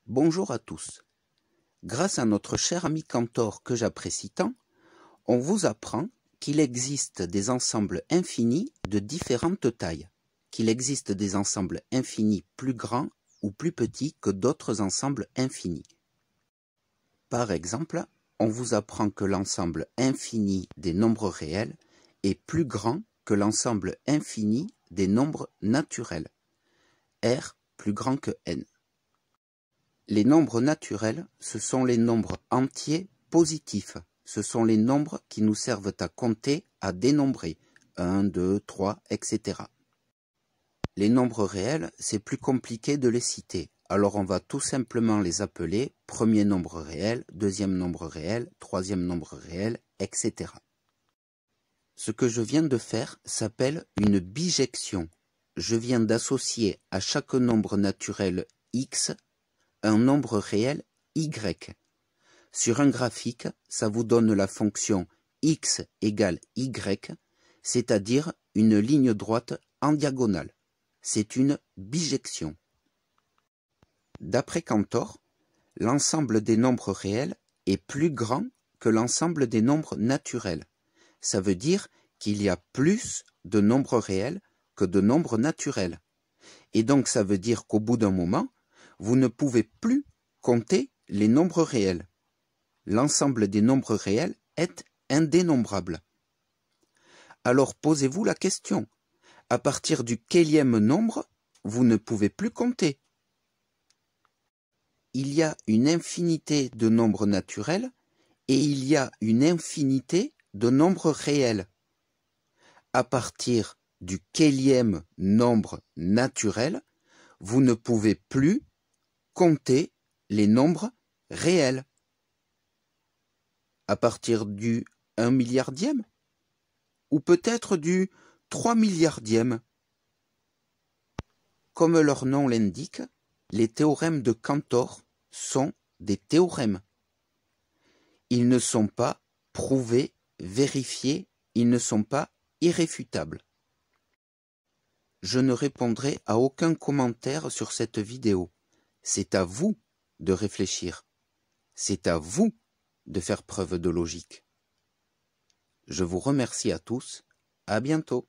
Bonjour à tous. Grâce à notre cher ami Cantor que j'apprécie tant, on vous apprend qu'il existe des ensembles infinis de différentes tailles, qu'il existe des ensembles infinis plus grands ou plus petits que d'autres ensembles infinis. Par exemple, on vous apprend que l'ensemble infini des nombres réels est plus grand que l'ensemble infini des nombres naturels, R plus grand que N. Les nombres naturels, ce sont les nombres entiers positifs. Ce sont les nombres qui nous servent à compter, à dénombrer. 1, 2, 3, etc. Les nombres réels, c'est plus compliqué de les citer. Alors on va tout simplement les appeler premier nombre réel, deuxième nombre réel, troisième nombre réel, etc. Ce que je viens de faire s'appelle une bijection. Je viens d'associer à chaque nombre naturel x un nombre réel y. Sur un graphique, ça vous donne la fonction x égale y, c'est-à-dire une ligne droite en diagonale. C'est une bijection. D'après Cantor, l'ensemble des nombres réels est plus grand que l'ensemble des nombres naturels. Ça veut dire qu'il y a plus de nombres réels que de nombres naturels. Et donc ça veut dire qu'au bout d'un moment, vous ne pouvez plus compter les nombres réels. L'ensemble des nombres réels est indénombrable. Alors posez-vous la question, à partir du quelième nombre, vous ne pouvez plus compter. Il y a une infinité de nombres naturels et il y a une infinité de nombres réels. À partir du quelième nombre naturel, vous ne pouvez plus compter les nombres réels. À partir du 1 milliardième ou peut-être du 3 milliardième. Comme leur nom l'indique, les théorèmes de Cantor sont des théorèmes. Ils ne sont pas prouvés, vérifiés, ils ne sont pas irréfutables. Je ne répondrai à aucun commentaire sur cette vidéo. C'est à vous de réfléchir. C'est à vous de faire preuve de logique. Je vous remercie à tous. À bientôt.